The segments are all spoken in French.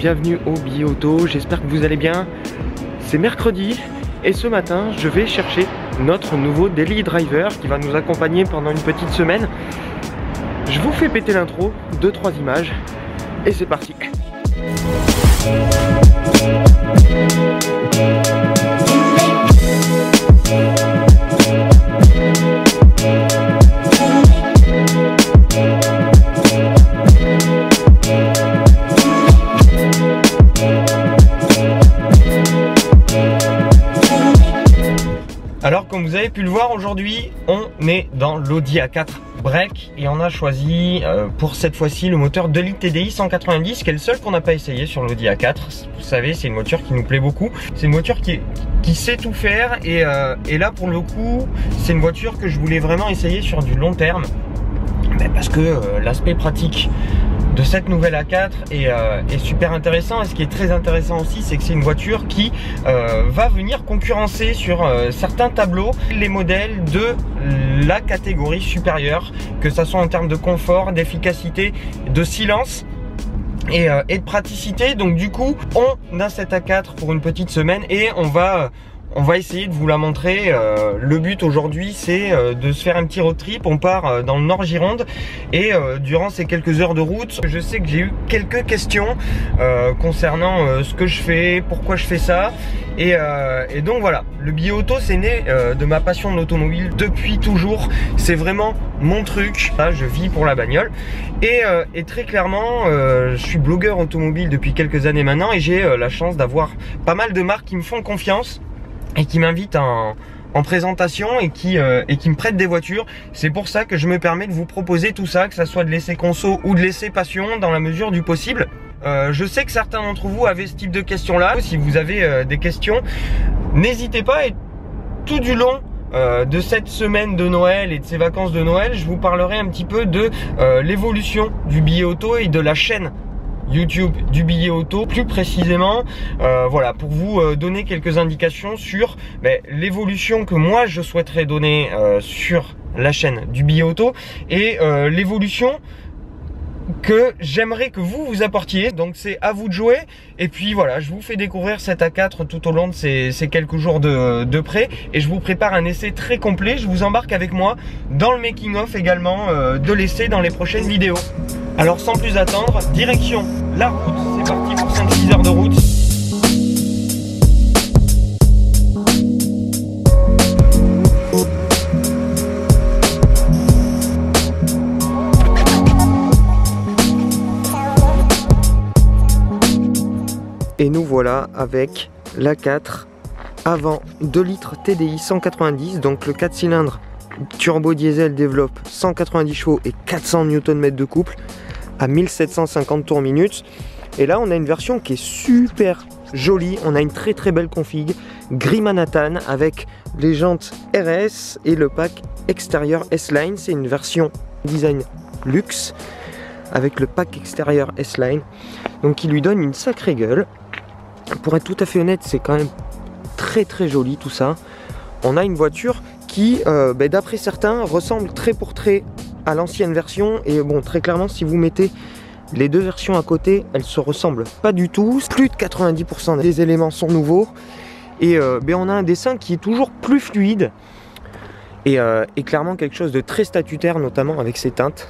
bienvenue au Billet Auto, j'espère que vous allez bien. C'est mercredi et ce matin je vais chercher notre nouveau daily driver qui va nous accompagner pendant une petite semaine. Je vous fais péter l'intro, 2-3 images et c'est parti. Alors comme vous avez pu le voir aujourd'hui, on est dans l'Audi A4 Break et on a choisi pour cette fois-ci le moteur 2 litres TDI 190 qui est le seul qu'on n'a pas essayé sur l'Audi A4. Vous savez, c'est une voiture qui nous plaît beaucoup, c'est une voiture qui sait tout faire et là pour le coup c'est une voiture que je voulais vraiment essayer sur du long terme parce que l'aspect pratique de cette nouvelle A4 est super intéressant. Et ce qui est très intéressant aussi, c'est que c'est une voiture qui va venir concurrencer sur certains tableaux les modèles de la catégorie supérieure, que ça soit en termes de confort, d'efficacité, de silence et de praticité. Donc du coup on a cette A4 pour une petite semaine et on va essayer de vous la montrer. Le but aujourd'hui c'est de se faire un petit road trip. On part dans le Nord Gironde et durant ces quelques heures de route, je sais que j'ai eu quelques questions concernant ce que je fais, pourquoi je fais ça et donc voilà, le Billet Auto c'est né de ma passion de l'automobile depuis toujours. C'est vraiment mon truc, là, je vis pour la bagnole et très clairement je suis blogueur automobile depuis quelques années maintenant et j'ai la chance d'avoir pas mal de marques qui me font confiance et qui m'invite en présentation et qui me prête des voitures. C'est pour ça que je me permets de vous proposer tout ça, que ça soit de l'essai conso ou de l'essai passion dans la mesure du possible. Je sais que certains d'entre vous avaient ce type de questions là. Si vous avez des questions, n'hésitez pas et tout du long de cette semaine de Noël et de ces vacances de Noël, je vous parlerai un petit peu de l'évolution du Billet Auto et de la chaîne YouTube du Billet Auto, plus précisément voilà, pour vous donner quelques indications sur l'évolution que moi je souhaiterais donner sur la chaîne du Billet Auto et l'évolution que j'aimerais que vous apportiez. Donc c'est à vous de jouer et puis voilà, je vous fais découvrir cette A4 tout au long de ces quelques jours de près et je vous prépare un essai très complet. Je vous embarque avec moi dans le making of également de l'essai dans les prochaines vidéos. Alors sans plus attendre, direction la route, c'est parti pour 5-6 heures de route. Et nous voilà avec l'A4 avant 2 litres TDI 190, donc le 4 cylindres turbo diesel développe 190 chevaux et 400 Nm de couple à 1750 tours minute. Et là on a une version qui est super jolie, on a une très belle config gris Manhattan avec les jantes RS et le pack extérieur S-Line. C'est une version design luxe avec le pack extérieur S-Line, donc qui lui donne une sacrée gueule. Pour être tout à fait honnête, c'est quand même très joli tout ça. On a une voiture qui, d'après certains, ressemble trait pour trait à l'ancienne version. Et bon, très clairement, si vous mettez les deux versions à côté, elles se ressemblent pas du tout. Plus de 90% des éléments sont nouveaux. Et on a un dessin qui est toujours plus fluide. Et clairement quelque chose de très statutaire, notamment avec ses teintes.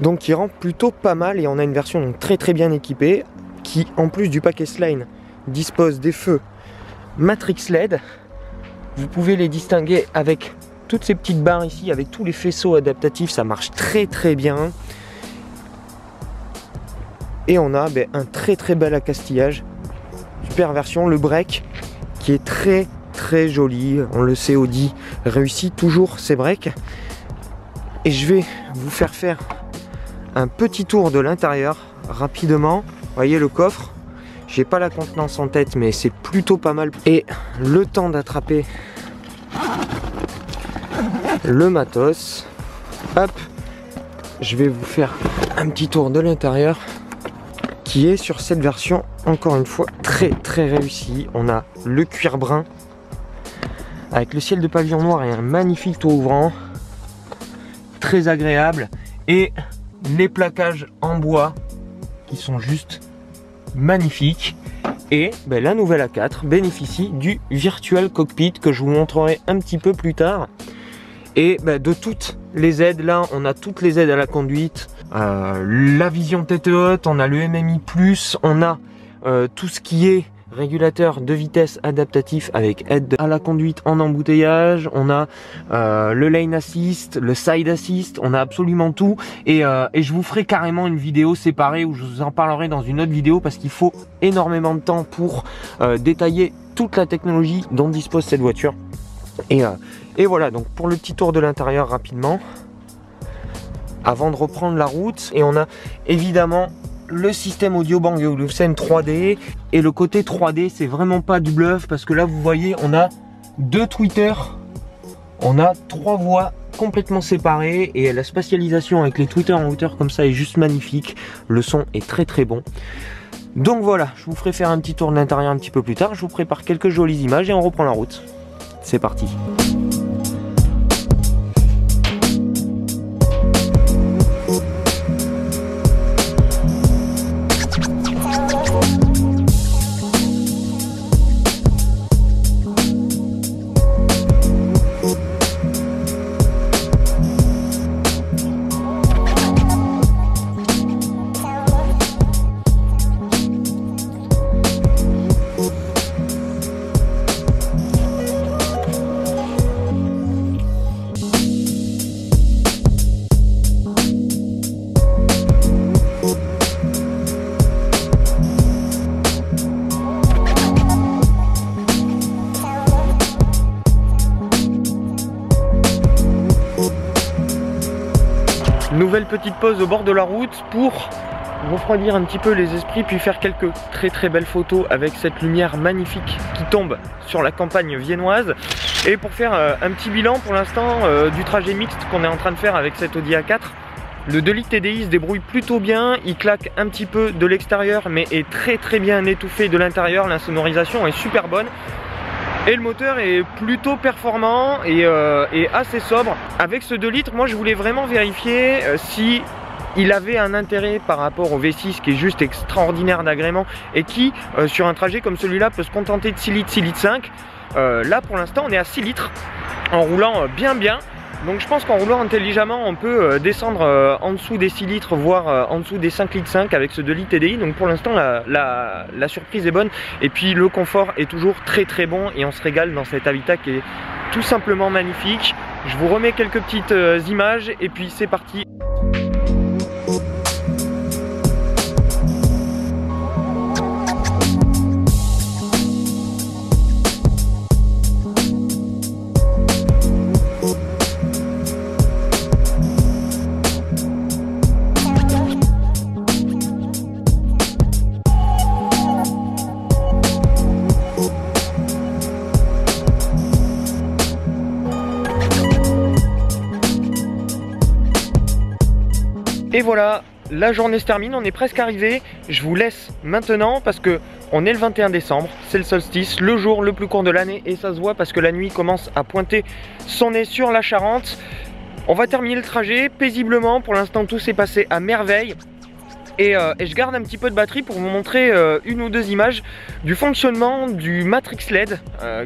Donc qui rend plutôt pas mal. Et on a une version donc, très bien équipée, qui en plus du pack S-Line dispose des feux Matrix LED. Vous pouvez les distinguer avec toutes ces petites barres ici, avec tous les faisceaux adaptatifs, ça marche très bien. Et on a un très bel accastillage, super version, le break qui est très joli. On le sait, Audi réussit toujours ses breaks. Et je vais vous faire un petit tour de l'intérieur rapidement. Vous voyez le coffre, j'ai pas la contenance en tête mais c'est plutôt pas mal. Et le temps d'attraper le matos, hop, je vais vous faire un petit tour de l'intérieur qui est sur cette version encore une fois très réussi. On a le cuir brun avec le ciel de pavillon noir et un magnifique toit ouvrant, très agréable, et les plaquages en bois qui sont juste magnifique. Et ben, la nouvelle A4 bénéficie du Virtual Cockpit que je vous montrerai un petit peu plus tard. Et ben, de toutes les aides, là on a toutes les aides à la conduite, la vision tête haute, on a le MMI+, on a tout ce qui est régulateur de vitesse adaptatif avec aide à la conduite en embouteillage, on a le lane assist, le side assist, on a absolument tout et je vous ferai carrément une vidéo séparée où je vous en parlerai dans une autre vidéo parce qu'il faut énormément de temps pour détailler toute la technologie dont dispose cette voiture. Et voilà, donc pour le petit tour de l'intérieur rapidement avant de reprendre la route. Et on a évidemment le système audio Bang & Olufsen 3D, et le côté 3D c'est vraiment pas du bluff parce que là vous voyez on a deux tweeters, on a trois voix complètement séparées et la spatialisation avec les tweeters en hauteur comme ça est juste magnifique, le son est très très bon. Donc voilà, je vous ferai faire un petit tour de l'intérieur un petit peu plus tard, je vous prépare quelques jolies images et on reprend la route. C'est parti. Nouvelle petite pause au bord de la route pour refroidir un petit peu les esprits, puis faire quelques très belles photos avec cette lumière magnifique qui tombe sur la campagne viennoise. Et pour faire un petit bilan pour l'instant du trajet mixte qu'on est en train de faire avec cette Audi A4. Le 2 litres TDI se débrouille plutôt bien, il claque un petit peu de l'extérieur mais est très bien étouffé de l'intérieur, l'insonorisation est super bonne. Et le moteur est plutôt performant et assez sobre. Avec ce 2 litres, moi je voulais vraiment vérifier si il avait un intérêt par rapport au V6 qui est juste extraordinaire d'agrément et qui, sur un trajet comme celui-là, peut se contenter de 6 litres, 6 litres 5. Là pour l'instant on est à 6 litres en roulant bien. Donc je pense qu'en roulant intelligemment on peut descendre en dessous des 6 litres voire en dessous des 5 litres 5 avec ce 2 litres TDI. Donc pour l'instant la surprise est bonne et puis le confort est toujours très bon et on se régale dans cet habitat qui est tout simplement magnifique. Je vous remets quelques petites images et puis c'est parti. Et voilà, la journée se termine, on est presque arrivé. Je vous laisse maintenant parce que on est le 21 décembre, c'est le solstice, le jour le plus court de l'année et ça se voit parce que la nuit commence à pointer son nez sur la Charente. On va terminer le trajet paisiblement, pour l'instant tout s'est passé à merveille. Et je garde un petit peu de batterie pour vous montrer une ou deux images du fonctionnement du Matrix LED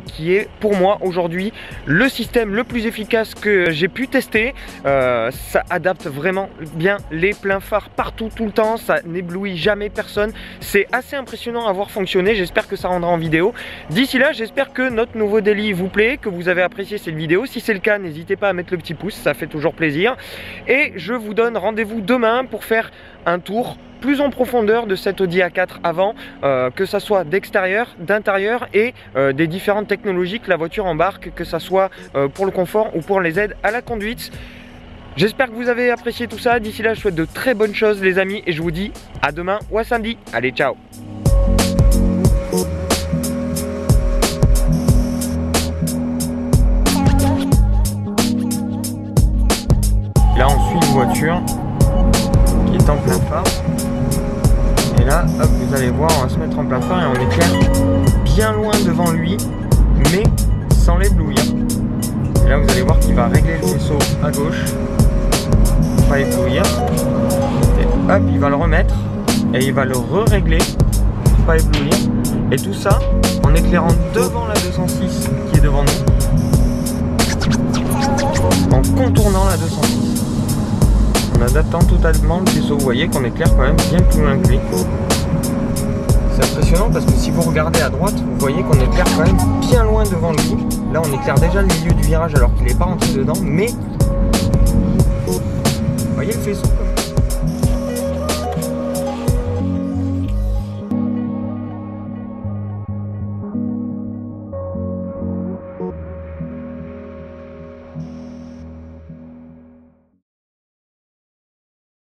qui est pour moi aujourd'hui le système le plus efficace que j'ai pu tester. Ça adapte vraiment bien les pleins phares partout tout le temps, ça n'éblouit jamais personne. C'est assez impressionnant à voir fonctionner, j'espère que ça rendra en vidéo. D'ici là j'espère que notre nouveau daily vous plaît, que vous avez apprécié cette vidéo. Si c'est le cas n'hésitez pas à mettre le petit pouce, ça fait toujours plaisir. Et je vous donne rendez-vous demain pour faire un tour plus en profondeur de cette Audi A4 avant, que ça soit d'extérieur, d'intérieur et des différentes technologies que la voiture embarque, que ça soit pour le confort ou pour les aides à la conduite. J'espère que vous avez apprécié tout ça. D'ici là, je souhaite de très bonnes choses les amis et je vous dis à demain ou à samedi. Allez, ciao! Là, on suit une voiture qui est en plein phare. Et là, hop, vous allez voir, on va se mettre en plein phare et on éclaire bien loin devant lui, mais sans l'éblouir. Et là, vous allez voir qu'il va régler le faisceau à gauche, pas éblouir. Et hop, il va le remettre et il va le re-régler pas éblouir. Et tout ça en éclairant devant la 206 qui est devant nous, en contournant la 206. En adaptant totalement le faisceau. Vous voyez qu'on éclaire quand même bien plus loin que lui. C'est impressionnant parce que si vous regardez à droite, vous voyez qu'on éclaire quand même bien loin devant lui. Là on éclaire déjà le milieu du virage alors qu'il n'est pas rentré dedans, mais vous voyez le faisceau